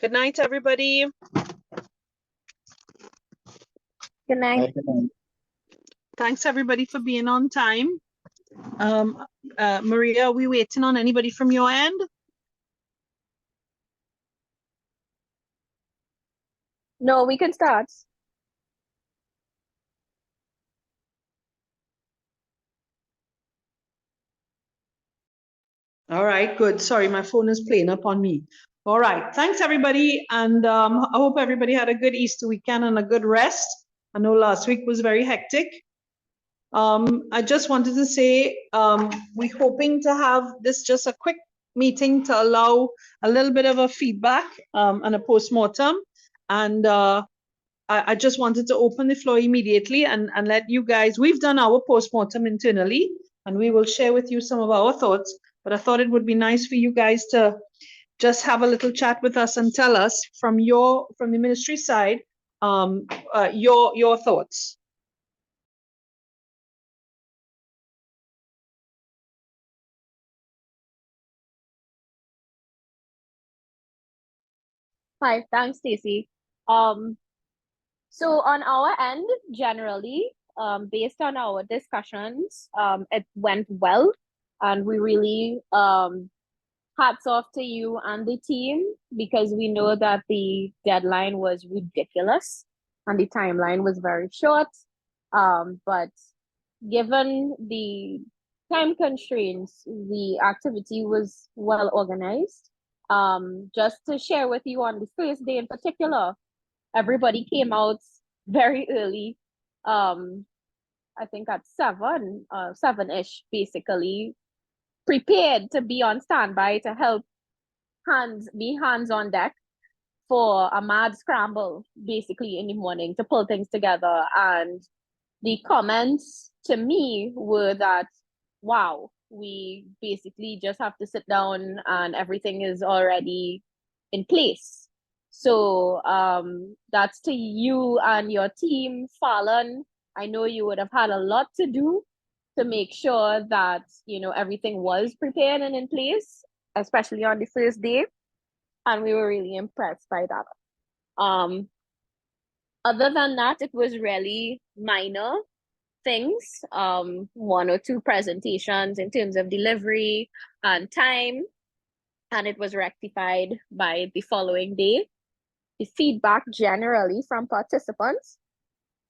Good night, everybody. Good night. Thanks, everybody, for being on time. Maria, are we waiting on anybody from your end? No, we can start. All right, good. Sorry, my phone is playing up on me. All right, thanks, everybody. And I hope everybody had a good Easter weekend and a good rest. I know last week was very hectic. I just wanted to say we're hoping to have this just a quick meeting to allow a little bit of a feedback and a postmortem. And I just wanted to open the floor immediately and let you guys, we've done our postmortem internally, and we will share with you some of our thoughts. But I thought it would be nice for you guys to just have a little chat with us and tell us from the ministry side your thoughts. Hi, thanks, Stacey. So on our end, generally, based on our discussions, it went well, and we really hats off to you and the team, because we know that the deadline was ridiculous and the timeline was very short. But given the time constraints, the activity was well organized. Just to share with you, on the first day in particular, everybody came out very early. I think at 7-ish, basically, prepared to be on standby to help be hands on deck for a mad scramble, basically, in the morning to pull things together. And the comments to me were that, wow, we basically just have to sit down and everything is already in place. So that's to you and your team, Fallon. I know you would have had a lot to do to make sure that, you know, everything was prepared and in place, especially on the first day. And we were really impressed by that. Other than that, it was really minor things, one or two presentations in terms of delivery and time, and it was rectified by the following day. The feedback generally from participants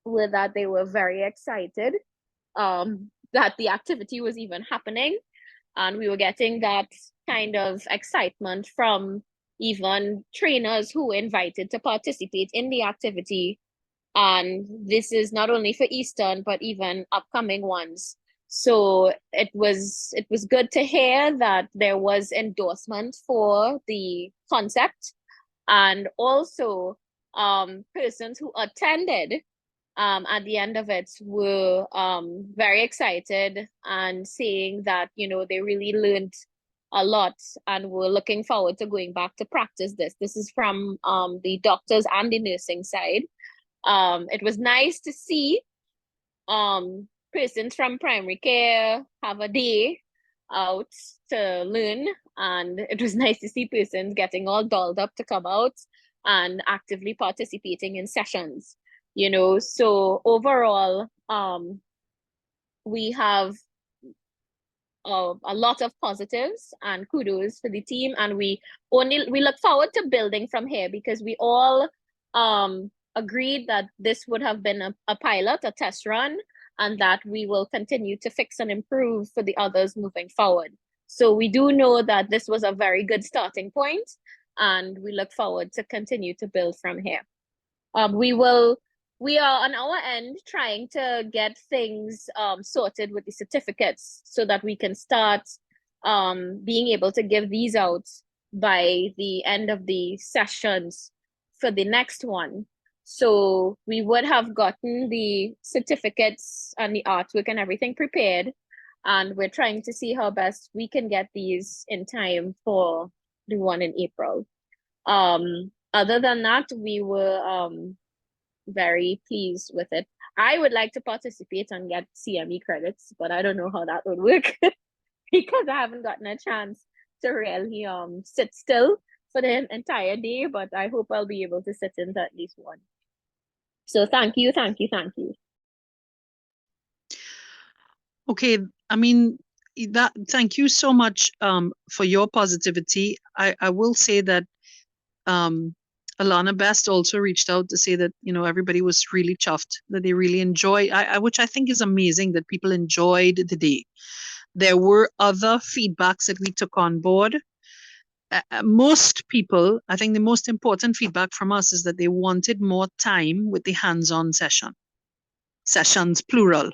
were that they were very excited that the activity was even happening, and we were getting that kind of excitement from even trainers who were invited to participate in the activity. And this is not only for Eastern, but even upcoming ones. So it was good to hear that there was endorsement for the concept, and also persons who attended at the end of it were very excited and saying that, you know, they really learned a lot and were looking forward to going back to practice this. This is from the doctors and the nursing side. It was nice to see persons from primary care have a day out to learn, and it was nice to see persons getting all dolled up to come out and actively participating in sessions, you know. So overall, we have a lot of positives and kudos for the team, and we look forward to building from here, because we all agreed that this would have been a pilot, a test run, and that we will continue to fix and improve for the others moving forward. So we do know that this was a very good starting point, and we look forward to continue to build from here. We are on our end trying to get things sorted with the certificates so that we can start being able to give these out by the end of the sessions for the next one. So we would have gotten the certificates and the artwork and everything prepared, and we're trying to see how best we can get these in time for the one in April. Other than that, we were very pleased with it. I would like to participate and get CME credits, but I don't know how that would work because I haven't gotten a chance to really sit still for the entire day, but I hope I'll be able to sit in at least one. So thank you, thank you, thank you. Okay, I mean, thank you so much for your positivity. I will say that Alana Best also reached out to say that, you know, everybody was really chuffed, that they really enjoy, which I think is amazing, that people enjoyed the day. There were other feedbacks that we took on board. Most people, I think the most important feedback from us is that they wanted more time with the hands-on sessions, plural.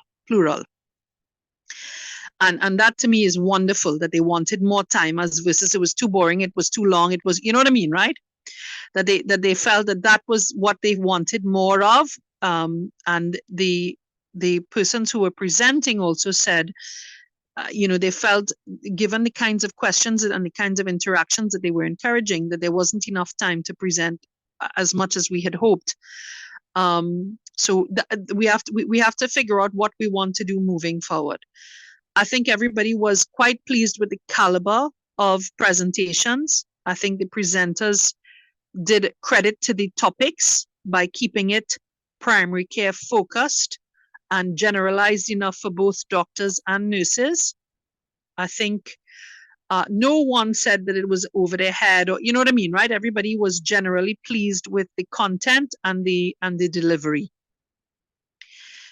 And that to me is wonderful, that they wanted more time, as versus it was too boring, it was too long, it was, you know what I mean, right? That they felt that was what they wanted more of. And the persons who were presenting also said, you know, they felt, given the kinds of questions and the kinds of interactions that they were encouraging, that there wasn't enough time to present as much as we had hoped. So we have to figure out what we want to do moving forward. I think everybody was quite pleased with the caliber of presentations. I think the presenters did credit to the topics by keeping it primary care focused and generalized enough for both doctors and nurses. I think no one said that it was over their head, or, you know what I mean, right? Everybody was generally pleased with the content and the delivery.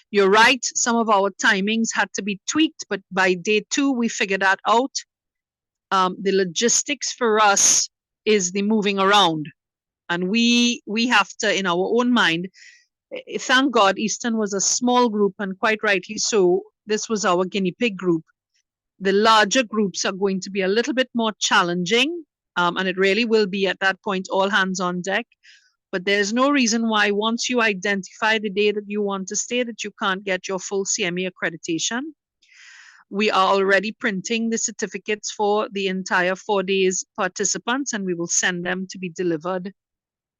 You're right, some of our timings had to be tweaked, but by day 2, we figured that out. The logistics for us is the moving around. And we have to, in our own mind, thank God Eastern was a small group, and quite rightly so. This was our guinea pig group. The larger groups are going to be a little bit more challenging, and it really will be at that point all hands on deck. But there's no reason why, once you identify the day that you want to stay, that you can't get your full CME accreditation. We are already printing the certificates for the entire 4 days participants, and we will send them to be delivered.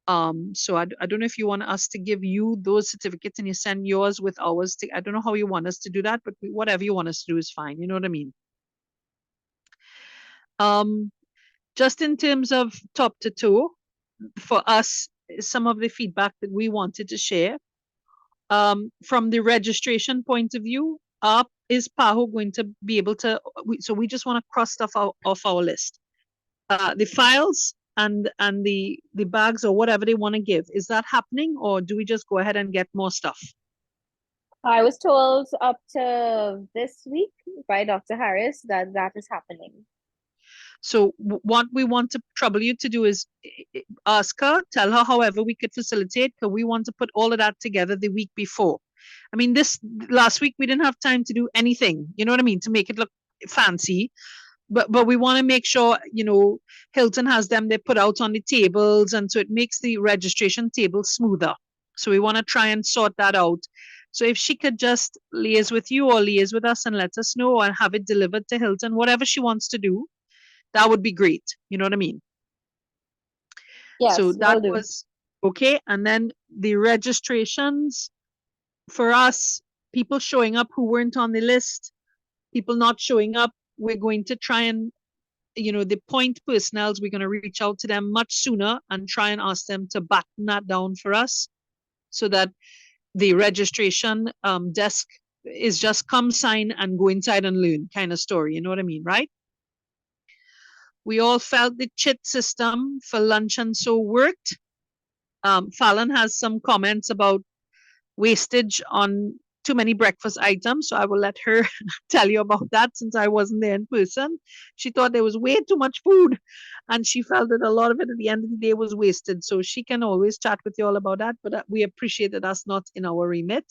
So I don't know if you want us to give you those certificates and you send yours with ours. I don't know how you want us to do that, but whatever you want us to do is fine. You know what I mean? Just in terms of top to toe, for us, some of the feedback that we wanted to share. From the registration point of view, is PAHO going to be able to, so we just want to cross stuff off our list. The files and the bags or whatever they want to give, is that happening, or do we just go ahead and get more stuff? I was told up to this week by Dr. Harris that is happening. So what we want to trouble you to do is ask her, tell her however we could facilitate, because we want to put all of that together the week before. I mean, this last week we didn't have time to do anything, you know what I mean, to make it look fancy. But we want to make sure, you know, Hilton has them, they put out on the tables, and so it makes the registration table smoother. So we want to try and sort that out. So if she could just liaise with you or liaise with us and let us know, and have it delivered to Hilton, whatever she wants to do, that would be great. You know what I mean? Yes, so that will do. was okay. And then the registrations for us, people showing up who weren't on the list, people not showing up, we're going to try and, you know, the point personnels, we're going to reach out to them much sooner and try and ask them to batten that down for us, so that the registration desk is just come sign and go inside and learn kind of story. You know what I mean, right? We all felt the chit system for lunch and so worked. Fallon has some comments about wastage on too many breakfast items, so I will let her tell you about that, since I wasn't there in person. She thought there was way too much food, and she felt that a lot of it at the end of the day was wasted. So she can always chat with you all about that, but we appreciate that that's not in our remit.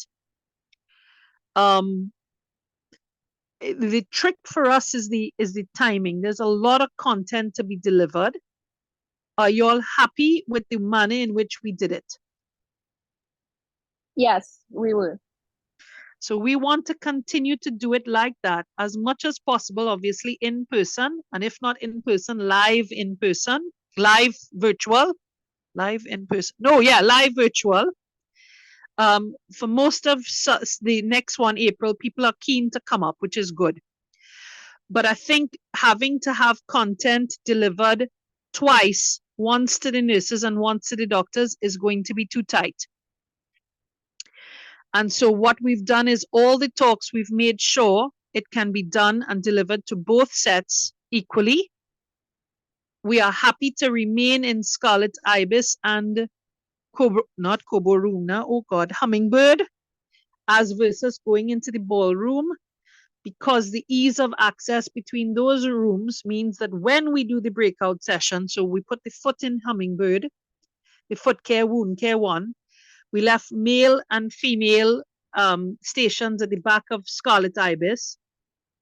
The trick for us is the timing. There's a lot of content to be delivered. Are you all happy with the manner in which we did it? Yes, we will. So we want to continue to do it like that as much as possible, obviously in person, and if not in person, live in person, live virtual, live in person. No, yeah, live virtual. For most of the next one, April, people are keen to come up, which is good. But I think having to have content delivered twice once to the nurses and once to the doctors is going to be too tight. And so what we've done is all the talks, we've made sure it can be done and delivered to both sets equally. We are happy to remain in Scarlet Ibis and not Koboruna, oh God, Hummingbird, as versus going into the ballroom, because the ease of access between those rooms means that when we do the breakout session, so we put the foot in Hummingbird, the foot care, wound care one, we left male and female stations at the back of Scarlet Ibis.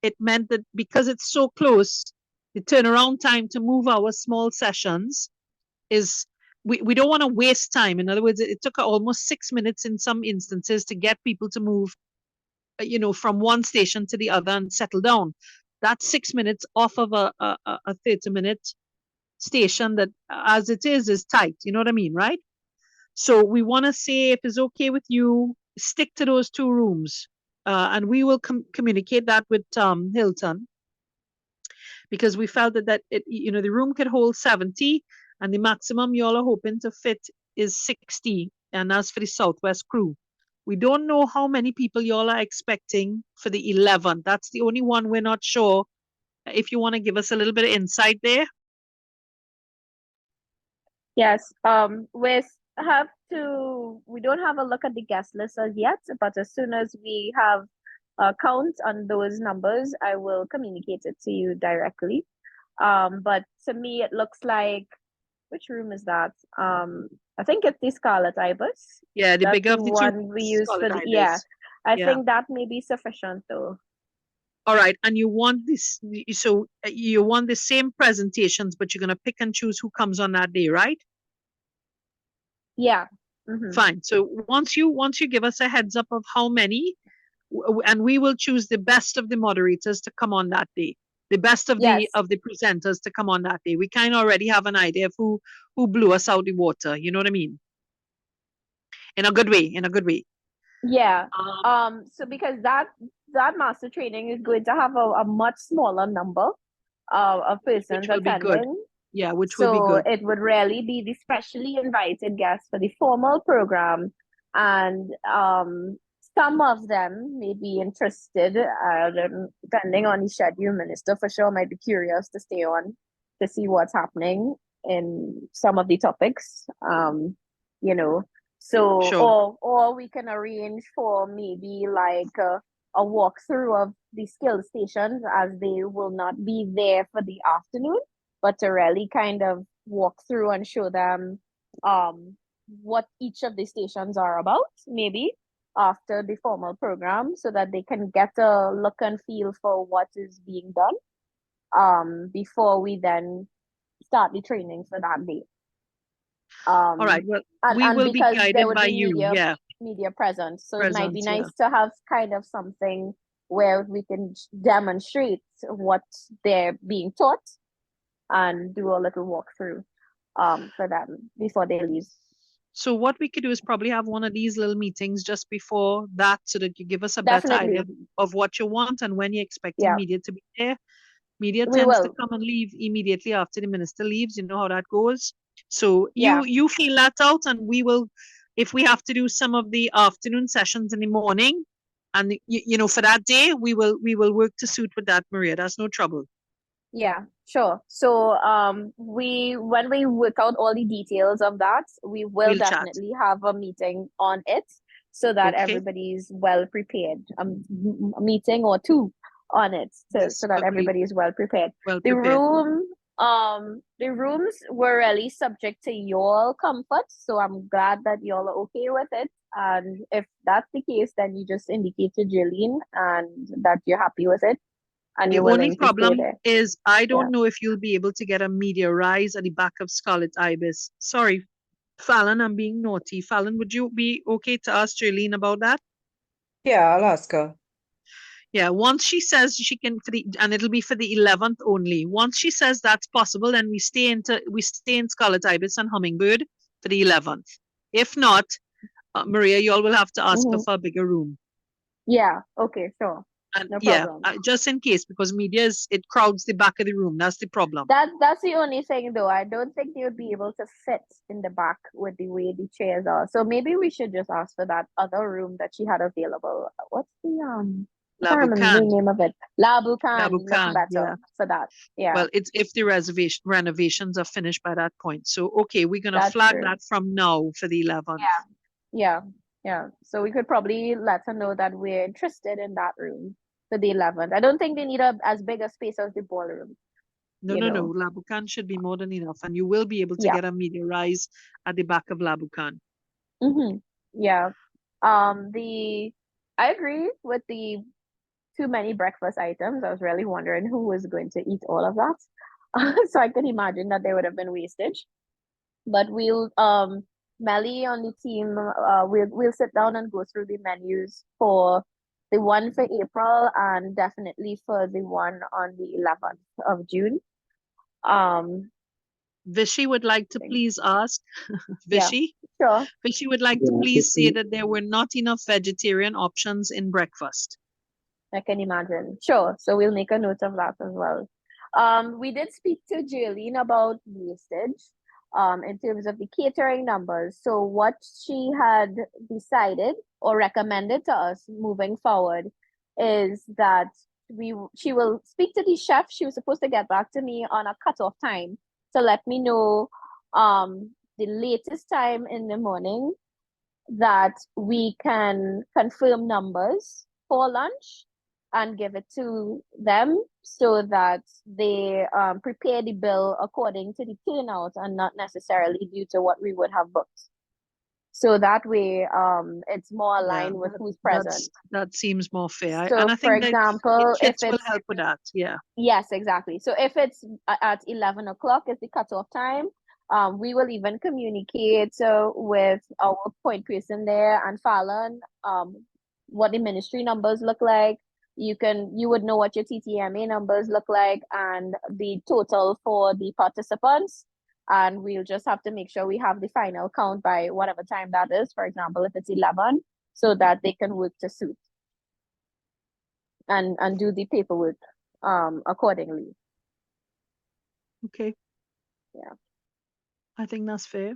It meant that because it's so close, the turnaround time to move our small sessions is, we don't want to waste time. In other words, it took almost 6 minutes in some instances to get people to move, from one station to the other and settle down. That's 6 minutes off of a 30-minute station that, as it is tight. You know what I mean, right? So we want to say, if it's okay with you, stick to those 2 rooms. And we will communicate that with Hilton, because we felt that the room could hold 70 and the maximum y'all are hoping to fit is 60. And as for the Southwest crew, we don't know how many people y'all are expecting for the 11th. That's the only one we're not sure. If you want to give us a little bit of insight there. Yes, we don't have a look at the guest list as yet, but as soon as we have a count on those numbers, I will communicate it to you directly. But to me, it looks like, which room is that? I think it's the Scarlet Ibis. Yeah, the That's bigger of the 2 one we use for the, Ibis. I think that may be sufficient though. All right, and you want this, so you want the same presentations, but you're going to pick and choose who comes on that day, right? Yeah. Fine. So once you give us a heads up of how many, and we will choose the best of the moderators to come on that day, the best of the presenters to come on that day. We kind of already have an idea of who blew us out the water. You know what I mean? In a good way. Yeah. So because that master training is going to have a much smaller number of persons attending. Yeah, which will be good. So it would really be the specially invited guests for the formal program, and some of them may be interested, depending on the schedule. Minister for sure might be curious to stay on to see what's happening in some of the topics. So sure. or we can arrange for maybe like a walkthrough of the skill stations, as they will not be there for the afternoon, but to really kind of walk through and show them what each of the stations are about, maybe after the formal program, so that they can get a look and feel for what is being done before we then start the training for that day. All right, well, we will be guided by you. Media present, so it might be nice to have kind of something where we can demonstrate what they're being taught and do a little walkthrough for them before they leave. So what we could do is probably have one of these little meetings just before that, so that you give us a better idea of what you want and when you're expecting media to be there. Media tends to come and leave immediately after the minister leaves. You know how that goes. So you feel that out, and we will, if we have to do some of the afternoon sessions in the morning, and for that day, we will work to suit with that, Maria. That's no trouble. Yeah, sure. So when we work out all the details of that, we'll definitely have a meeting on it, so that everybody's well prepared. A meeting or 2 on it, so that everybody is well prepared. The rooms were really subject to your comfort, so I'm glad that y'all are okay with it. And if that's the case, then you just indicate to Jillian and that you're happy with it. And the only problem is I don't know if you'll be able to get a media rise at the back of Scarlet Ibis. Sorry, Fallon, I'm being naughty. Fallon, would you be okay to ask Jillian about that? Yeah, I'll ask her. Yeah, once she says she can, and it'll be for the 11th only. Once she says that's possible, then we stay in Scarlet Ibis and Hummingbird for the 11th. If not, Maria, you all will have to ask her for a bigger room. Yeah. Okay. Sure. And No yeah, problem. just in case, because it crowds the back of the room. That's the problem. That's the only thing though. I don't think they would be able to fit in the back with the way the chairs are. So maybe we should just ask for that other room that she had available. What's the I can't remember the Labukan, name of it. Labukan look Labukan, better yeah. for that. Yeah, Well, it's if the renovations are finished by that point. So okay, we're gonna that's flag true. that from now for the 11th. Yeah. So we could probably let her know that we're interested in that room for the 11th. I don't think they need as big a space as the ballroom. No, You no, no. know. Labukan should be more than enough, and you will be able to Yeah. get a media rise at the back of Labukan. Mm-hmm. Yeah. I agree with the too many breakfast items. I was really wondering who was going to eat all of that. So I can imagine that there would have been wastage. But we'll Melly on the team we'll sit down and go through the menus for the one for April and definitely for the one on the 11th of June. Vishy would like to Think- please ask, yeah, Vishy, sure. Vishy would like to please say that there were not enough vegetarian options in breakfast. I can imagine. Sure. So we'll make a note of that as well. We did speak to Jolene about wastage, in terms of the catering numbers. So what she had decided or recommended to us moving forward is that she will speak to the chef. She was supposed to get back to me on a cutoff time to let me know the latest time in the morning that we can confirm numbers for lunch and give it to them so that they prepare the bill according to the turnout and not necessarily due to what we would have booked. So that way, it's more aligned with who's present. That seems more fair. So, And I for think that example, the if kits will it's help with that. Yeah. yes, exactly. So if it's at 11 o'clock is the cutoff time, we will even communicate with our point person there and Fallon, what the ministry numbers look like. You would know what your TTMA numbers look like and the total for the participants. And we'll just have to make sure we have the final count by whatever time that is. For example, if it's 11, so that they can work to suit and do the paperwork accordingly. Okay. Yeah. I think that's fair.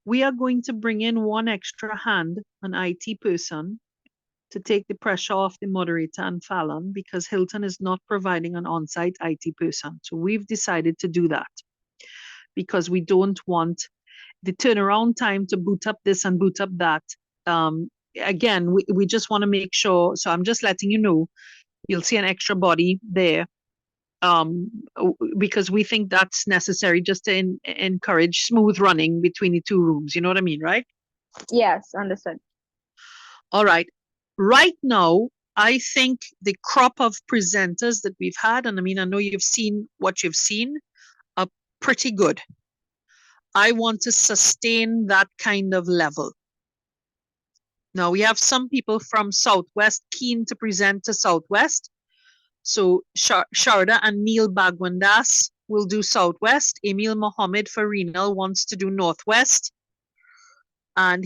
We are going to bring in one extra hand, an IT person, to take the pressure off the moderator and Fallon because Hilton is not providing an on-site IT person. So we've decided to do that because we don't want the turnaround time to boot up this and boot up that. Again, we just want to make sure. So I'm just letting you know, you'll see an extra body there because we think that's necessary just to encourage smooth running between the two rooms. You know what I mean, right? Yes, understood. All right. Right now, I think the crop of presenters that we've had, and I mean, I know you've seen what you've seen, are pretty good. I want to sustain that kind of level. Now, we have some people from Southwest keen to present to Southwest. So Sharda and Neil Bagwandas will do Southwest. Emil Mohammed for Renal wants to do Northwest. And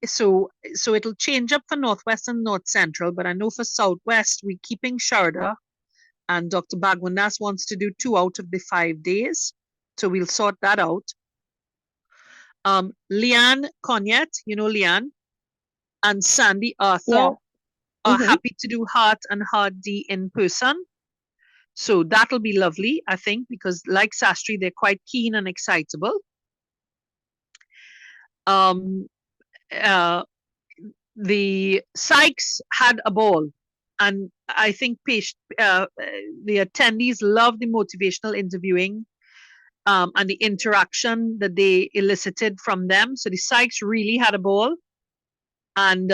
so it'll change up for Northwest and North Central, but I know for Southwest, we're keeping Sharda and Dr. Bagwandas wants to do 2 out of the 5 days. So we'll sort that out. Leanne Conyet, you know Leanne, and Sandy Arthur are happy to do Heart and Hard D in person. So that'll be lovely, I think, because like Sastry, they're quite keen and excitable. The Sykes had a ball, and I think the attendees loved the motivational interviewing and the interaction that they elicited from them. So the Sykes really had a ball, and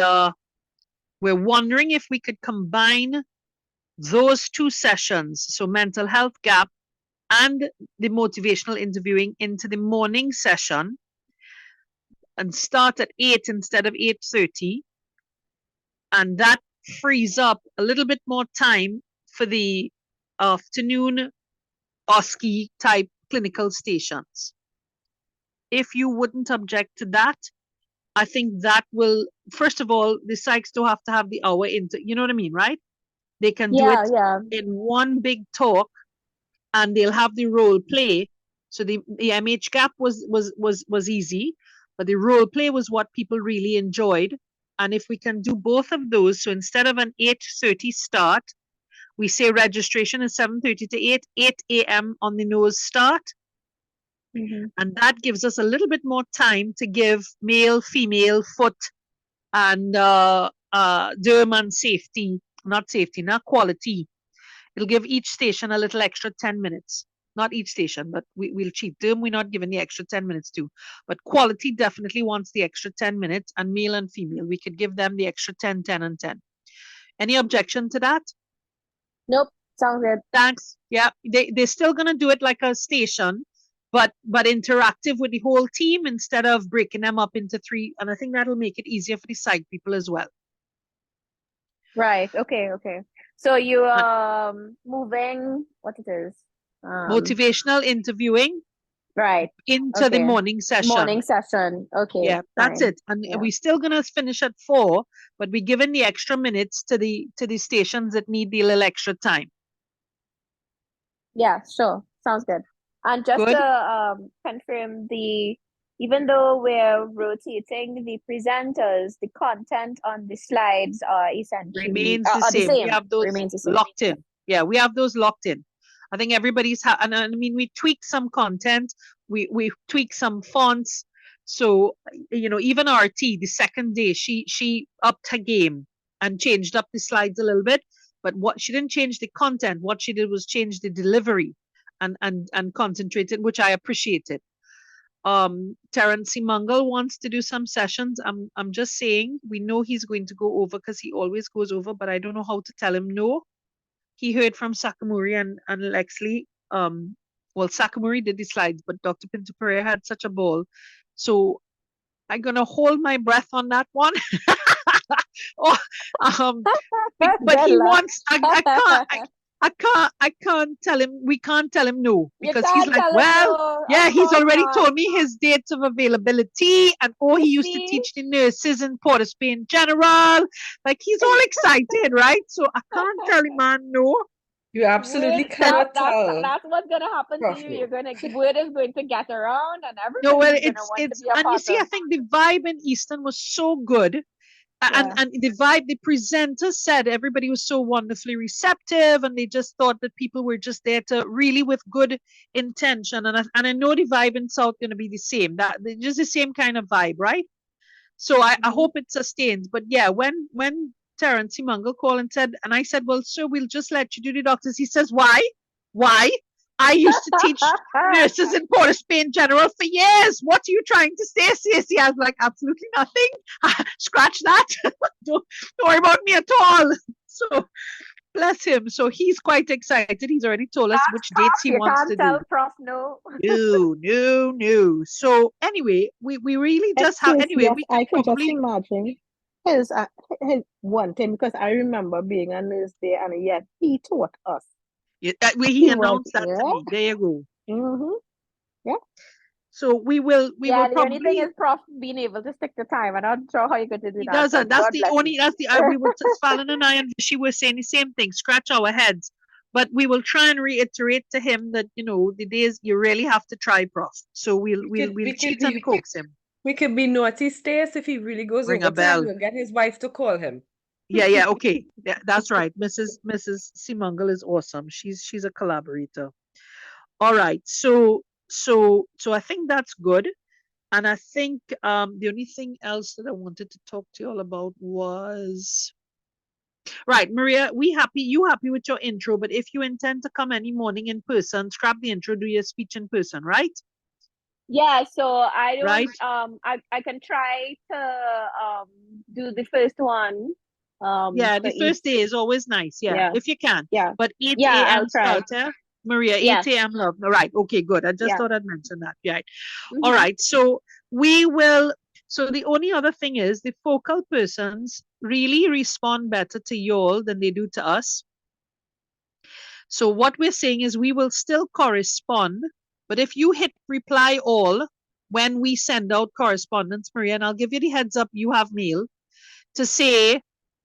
we're wondering if we could combine those 2 sessions, so mental health gap and the motivational interviewing, into the morning session and start at 8 instead of 8:30. And that frees up a little bit more time for the afternoon OSCE type clinical stations. If you wouldn't object to that, I think that will, first of all, the psychs don't have to have the hour into, you know what I mean, right? They can do Yeah, it yeah. in one big talk, and they'll have the role play. So the MH gap was easy, but the role play was what people really enjoyed. And if we can do both of those, so instead of an 8:30 start, we say registration is 7:30 to 8 a.m. on the nose start. Mhm. And that gives us a little bit more time to give male, female, foot, and derm and safety, not quality. It'll give each station a little extra 10 minutes. Not each station, but we'll cheat. Derm, we're not giving the extra 10 minutes to. But quality definitely wants the extra 10 minutes, and male and female, we could give them the extra 10, 10, and 10. Any objection to that? Nope, sounds good. Thanks. Yeah, they're still going to do it like a station, but interactive with the whole team instead of breaking them up into 3. And I think that'll make it easier for the side people as well. Right. Okay. Okay. So you Uh, moving what it is? Motivational interviewing Right. into the Okay. morning session. Morning session. Okay. Yeah, that's Fine. it. And Yeah. we're still gonna finish at 4, but we're giving the extra minutes to the stations that need the little extra time. Yeah, sure. Sounds good. And just Good. to confirm, even though we're rotating the presenters, the content on the slides are essentially Remains are the the same. same. We have those Remains the same. locked in. Yeah, we have those locked in. I think everybody's and I mean we tweaked some content, we tweaked some fonts. So even RT the second day she upped her game and changed up the slides a little bit. But what she didn't change the content. What she did was change the delivery and concentrated, which I appreciated. Terence Simangal wants to do some sessions. I'm just saying we know he's going to go over because he always goes over, but I don't know how to tell him no. He heard from Sakamuri and Lexley. Well, Sakamuri did the slides, but Dr. Pinto Pereira had such a ball. So I'm gonna hold my breath on that one. Oh, but he Good luck. wants. I can't tell him. We can't tell him no You because he's can't like, tell him well, no. yeah, Of he's course already not. told me his dates of availability, and he You used to see? teach the nurses in Port of Spain General. Like he's all excited, right? So I can't tell him, man, no. You absolutely Wait, cannot tell. that's what's gonna happen to you. Properly. You're gonna word is going to get around, and No, well, everybody's gonna want to it's be a and you part see, I of. think the vibe in Eastern was so good. Yeah. And the vibe the presenter said, everybody was so wonderfully receptive, and they just thought that people were just there to really with good intention. And I know the vibe in South going to be the same, that just the same kind of vibe, right? So I Mhm. hope it sustains. But yeah, when Terence Simangal called and said, and I said, well, sir, we'll just let you do the doctors. He says, why? Why? I used to teach nurses in Port of Spain General for years. What are you trying to say, Stacey? I was like, absolutely nothing. Scratch that. don't worry about me at all. So bless him. So he's quite excited. He's already told us which dates he You wants can't to tell do. Prof no. No. So anyway, we really just have Excuse, anyway, yes, we I can could just probably imagine his one thing because I remember being a nurse there and yet he taught us. he He was, announced that to yeah. me. There you go. Mm-hmm. So we will Yeah, the only thing probably is Prof being able to stick to time. I'm not sure how you're going to do he that. doesn't. but That's God the bless only. you. That's the. We were Fallon and I and she were saying the same thing. Scratch our heads, but we will try and reiterate to him that the days you really have to try, Prof. So we'll cheat and coax him. We could be naughty Stace if he really goes Ring a over bell. time. We'll get his wife to call him. Yeah. Okay. Yeah, that's right. Mrs. Simangal is awesome. She's a collaborator. All right. So I think that's good. And I think the only thing else that I wanted to talk to you all about was right, Maria. You happy with your intro? But if you intend to come any morning in person, scrap the intro, do your speech in person, right? Yeah, so I don't Right. I can try to do the first one. Yeah, for the first each. day is always nice. Yeah, Yeah. if you can. Yeah. But 8 Yeah, I'll a.m. try. starter. Maria, 8 Yes. a.m. love. All right. Okay, good. I just Yeah. thought I'd mention that. Yeah. Mhm. All right. So we will. So the only other thing is the focal persons really respond better to you all than they do to us. So what we're saying is we will still correspond, but if you hit reply all, when we send out correspondence, Maria, and I'll give you the heads up, you have mail, to say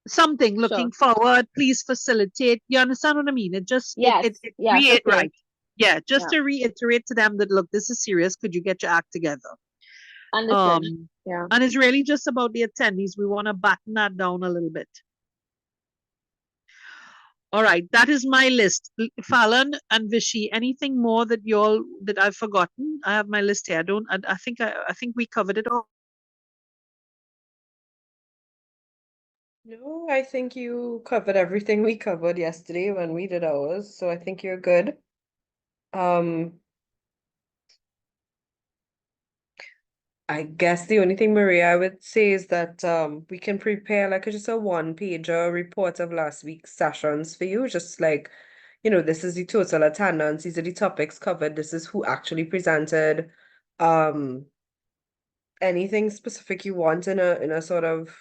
something looking forward, please facilitate. You understand what I mean? It just, Yes. Yes. Okay. right. Yeah, just Yeah. to reiterate to them that, look, this is serious. Could you get your act together? Understood. Yeah. And it's really just about the attendees. We want to batten that down a little bit. All right, that is my list. Fallon and Vishy, anything more that I've forgotten? I have my list here. I think we covered it all. No, I think you covered everything we covered yesterday when we did ours, so I think you're good. I guess the only thing, Maria, I would say is that we can prepare like just a one-pager report of last week's sessions for you, just like, this is the total attendance, these are the topics covered, this is who actually presented. Anything specific you want in a sort of,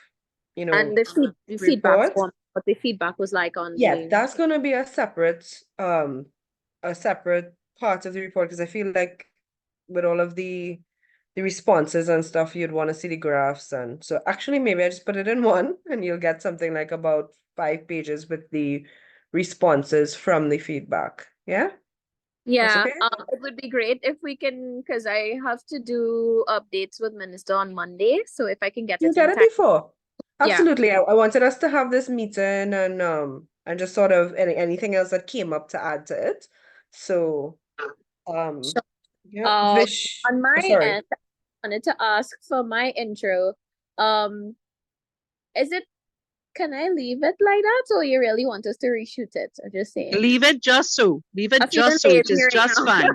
And the feedback report? form, what the feedback was like on Yeah, the. that's gonna be a separate part of the report, because I feel like with all of the responses and stuff, you'd want to see the graphs. And so actually maybe I just put it in one and you'll get something like about 5 pages with the responses from the feedback. Yeah? Yeah, okay? it would be great if we can, because I have to do updates with Minister on Monday. So if I can get You it get in it time. before. Yeah. Absolutely. I wanted us to have this meeting and just sort of anything else that came up to add to it. So Sure. yeah, Vish. On my Sorry. end, I wanted to ask for my intro. Can I leave it like that, or you really want us to reshoot it? I'm just saying. Leave it just so. Leave it I'm feeling just so. It lazy is right just now. fine.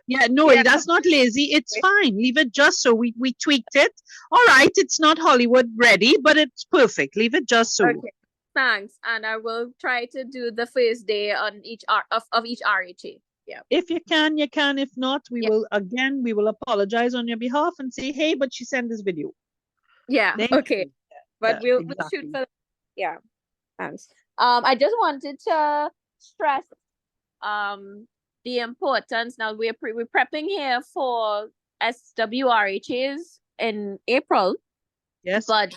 Yeah, no, Yeah. that's not lazy. It's fine. Leave it just so. We tweaked it. All right, it's not Hollywood ready, but it's perfect. Leave it just so. Okay. Thanks. And I will try to do the first day on each of each RHA. Yeah. If you can, you can. If not, we will apologize on your behalf and say, hey, but she sent this video. Yeah. Thank Okay. you. But Yeah, we'll shoot for yeah. Thanks. I just wanted to stress the importance. Now we're prepping here for SWRHAs in April. Yes. But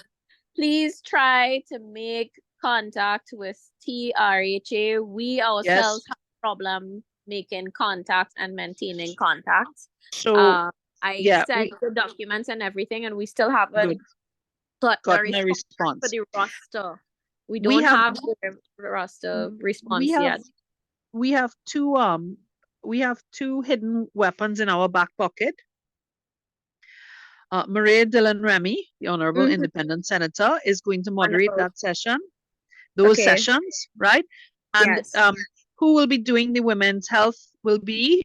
please try to make contact with TRHA. We ourselves have a problem making contact and maintaining contact. So I sent the documents and everything, and we still haven't gotten a response for the roster. We don't have the roster response yet. We have two hidden weapons in our back pocket. Maria Dillon Remy, the Honorable Independent Senator, is going to moderate that session, those sessions, right? And who will be doing the women's health will be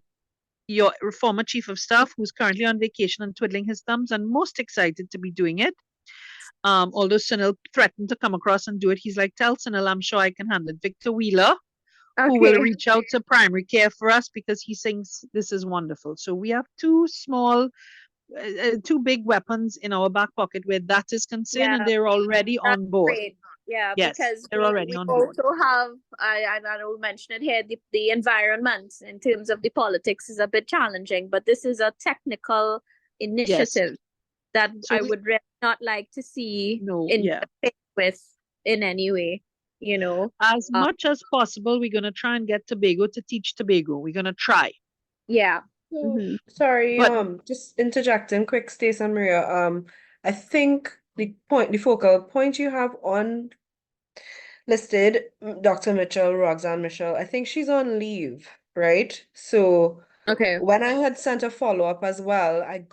your former Chief of Staff, who's currently on vacation and twiddling his thumbs and most excited to be doing it. Although Sunil threatened to come across and do it, he's like, tell Sunil, I'm sure I can handle it. Victor Wheeler, who will reach out to primary care for us because he thinks this is wonderful. So we have two big weapons in our back pocket where that is concerned, and they're already on board. Great. Yeah, yes, because they're already on board. We also have, I will mention it here, the environment in terms of the politics is a bit challenging, but this is a technical initiative that I would really not like to see with in any way, As much as possible, we're going to try and get Tobago to teach Tobago. We're going to try. Yeah. Sorry, just interjecting quick, Stace and Maria. I think the focal point you have on listed, Dr. Mitchell, Roxanne Mitchell, I think she's on leave, right? So when I had sent a follow-up as well, I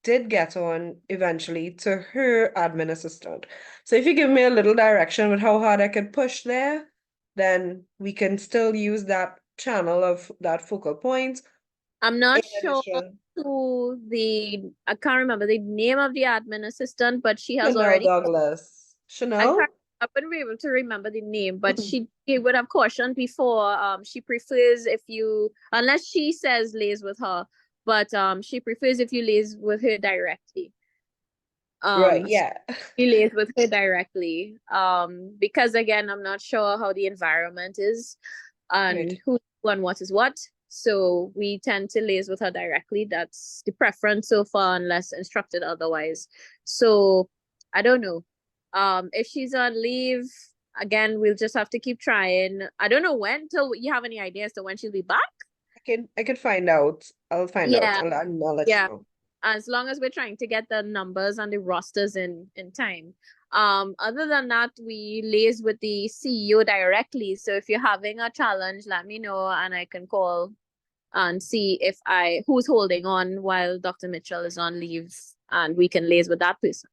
did get on eventually to her admin assistant. So if you give me a little direction with how hard I could push there, then we can still use that channel of that focal point. I'm not sure who I can't remember the name of the admin assistant, but she has already. Douglas. Chanel? I wouldn't be able to remember the name, but she would have cautioned before. She prefers unless she says liaise with her, but she prefers if you liaise with her directly. Right, yeah. You liaise with her directly. Because again, I'm not sure how the environment is and who and what is what. So we tend to liaise with her directly. That's the preference so far, unless instructed otherwise. So I don't know. If she's on leave, again, we'll just have to keep trying. I don't know when, till you have any idea as to when she'll be back. I can find out. I'll find out. Yeah. I'll let you Yeah. know. As long as we're trying to get the numbers and the rosters in time. Other than that, we liaise with the CEO directly. So if you're having a challenge, let me know and I can call and see if who's holding on while Dr. Mitchell is on leave, and we can liaise with that person.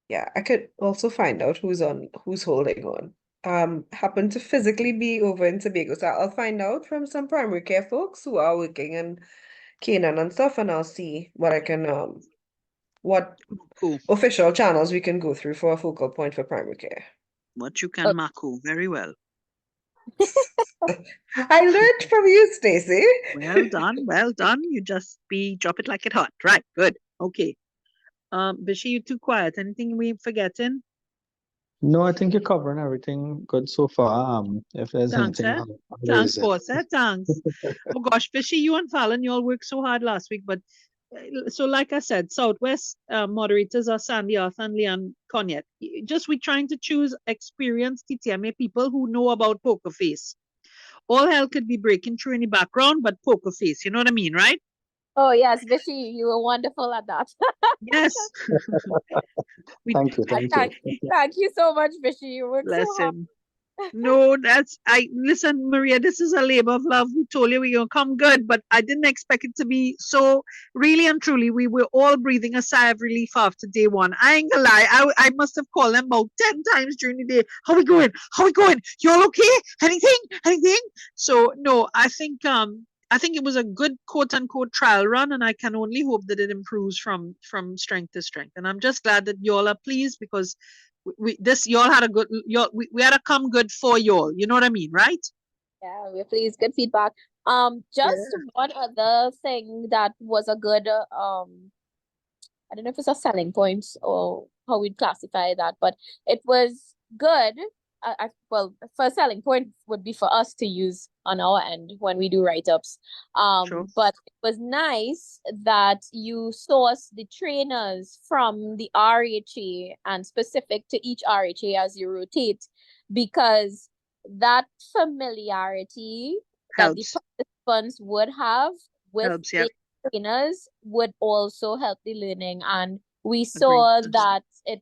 Yeah, I could also find out who's holding on. Happen to physically be over in Tobago, so I'll find out from some primary care folks who are working in Canaan and stuff, and I'll see what I can what Cool. official channels we can go through for a focal point for primary care. What you can, Mako, very well. I learned from you, Stacy. Well done, well done. You just drop it like it hot. Right, good. Okay. Bishi, you too quiet. Anything we forgetting? No, I think you're covering everything good so far. If there's Thanks, anything, eh? I'll Thanks, raise it. boss. Thanks. Oh gosh, Fishy, you and Fallon, you all worked so hard last week. But so, like I said, Southwest moderators are Sandy Arthur and Leanne Conyet. Just we're trying to choose experienced TTMA people who know about poker face. All hell could be breaking through in the background, but poker face, you know what I mean, right? Oh yes, Vishy, you were wonderful at that. Yes. Thank you, thank you. Thank you so much, Vishy. You worked so Bless hard. him. No, listen, Maria, this is a labor of love. We told you we're gonna come good, but I didn't expect it to be so. Really and truly, we were all breathing a sigh of relief after day one. I ain't gonna lie, I must have called them about 10 times during the day. How we going? How we going? You all okay? Anything? Anything? So no, I think it was a good quote unquote trial run, and I can only hope that it improves from strength to strength. And I'm just glad that y'all are pleased, because y'all had a good, we had to come good for y'all, you know what I mean, right? Yeah, we're pleased. Good feedback. Just one other thing that was a good I don't know if it's a selling point or how we'd classify that, but it was good. Well, first selling point would be for us to use on our end when we do write-ups. Sure. But it was nice that you source the trainers from the RHA and specific to each RHA as you rotate, because that familiarity that the Helps. participants would have with Helps, yeah. the trainers would also help the learning, and we saw that it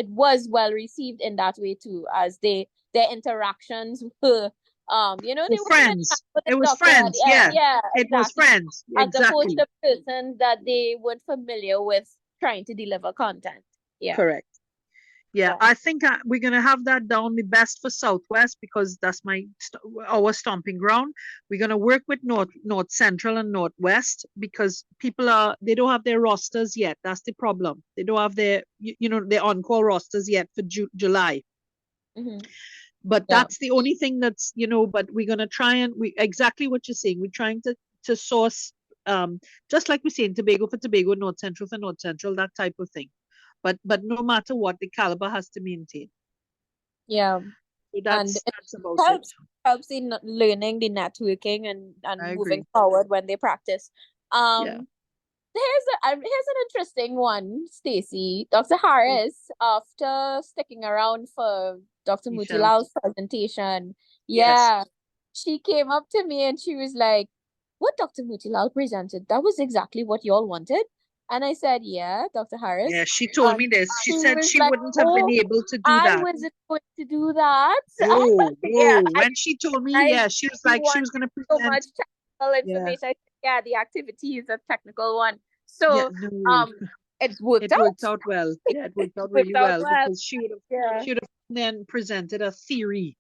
was well received in that way too, as their interactions were they were friends. It was friends, yeah. It was exactly. friends, As opposed exactly. to persons that they weren't familiar with trying to deliver content. Yeah, Correct. Yeah, Yeah. I think we're gonna have that down the best for Southwest, because that's our stomping ground. We're gonna work with North Central and Northwest, because they don't have their rosters yet. That's the problem. They don't have their their on-call rosters yet for July. Mhm. But Yeah. that's the only thing that's but we're gonna try, and exactly what you're saying. We're trying to source just like we say in Tobago for Tobago, North Central for North Central, that type of thing. But no matter what, the caliber has to maintain. Yeah. So And that's about it. helps in learning the networking and I moving agree. forward when they practice. Yeah. Here's an interesting one, Stacy. Dr. Harris, after sticking around for Dr. Michelle. Mutilal's presentation, Yes. she came up to me and she was like, "What Dr. Mutilal presented, that was exactly what y'all wanted." And I said, "Yeah, Dr. Harris." Yeah, she told me this. She said was she like, wouldn't have been able to do I that. wasn't going to do that. Whoa, Yeah, when she told me, she was like, she was gonna so present. much technical Yeah. information. I said, yeah, the activity is a technical one. Yeah, So no. it worked It out. worked out well. Yeah, it worked out really Worked out well, well. because she would Yeah. have then presented a theory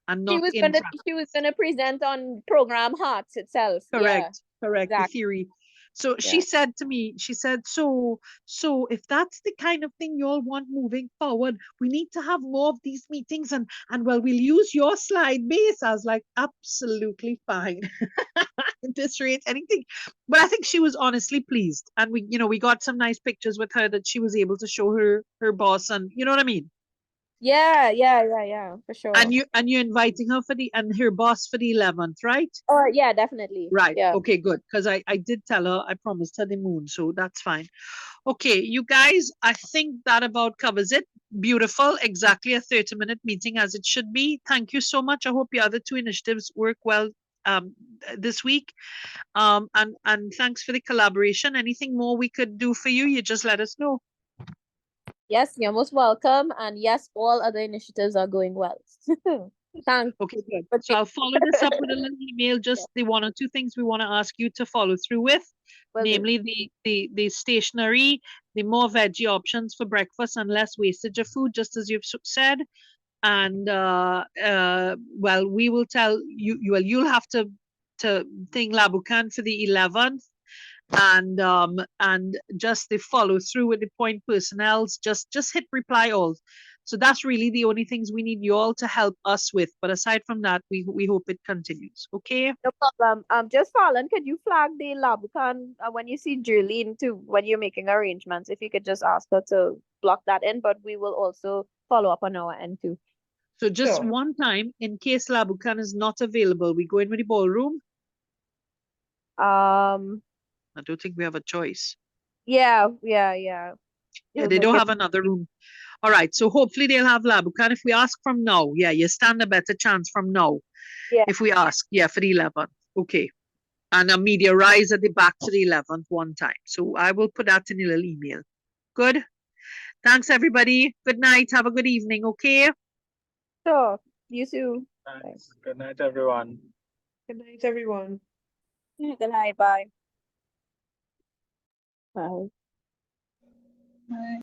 and She not was in gonna present on program Hearts itself. correct Yeah, the exactly. theory. So she Yeah. said to me, she said, so if that's the kind of thing you all want moving forward, we need to have more of these meetings, and well, we'll use your slide base. I was like, absolutely fine. At this rate, anything. But I think she was honestly pleased, and we got some nice pictures with her that she was able to show her boss, and you know what I mean. Yeah, for sure. And you're inviting her for and her boss for the 11th, right? Or yeah, definitely. Right. Yeah. Okay, good. Because I did tell her, I promised her the moon, so that's fine. Okay, you guys, I think that about covers it. Beautiful. Exactly a 30-minute meeting as it should be. Thank you so much. I hope your other two initiatives work well this week. And thanks for the collaboration. Anything more we could do for you, you just let us know. Yes, you're most welcome. And yes, all other initiatives are going well. Thanks. Okay, good. But So I'll follow this up with a little email, just the one or two things we want to ask you to follow through with, will do. namely the stationery, the more veggie options for breakfast and less wastage of food, just as you've said. And well, we will tell you, you'll have to thing Labukan for the 11th, and just the follow through with the point personnels, just hit reply all. So that's really the only things we need you all to help us with. But aside from that, we hope it continues. Okay. No problem. Just Fallon, could you flag the Labukan when you see Jerlene too, when you're making arrangements? If you could just ask her to block that in, but we will also follow up on our end too. So just Sure. one time, in case Labukan is not available, we go in with the ballroom. I don't think we have a choice. Yeah. Yeah, We'll they make don't it. have another room. All right, so hopefully they'll have Labukan. If we ask from now, yeah, you stand a better chance from now. Yeah. If we ask, yeah, for the 11th. Okay. And a media rise at the back to the 11th one time. So I will put that in a little email. Good. Thanks, everybody. Good night. Have a good evening. Okay. Sure. You too. Thanks. Good night, everyone. Good night, everyone. Good night. Bye. Bye. Bye.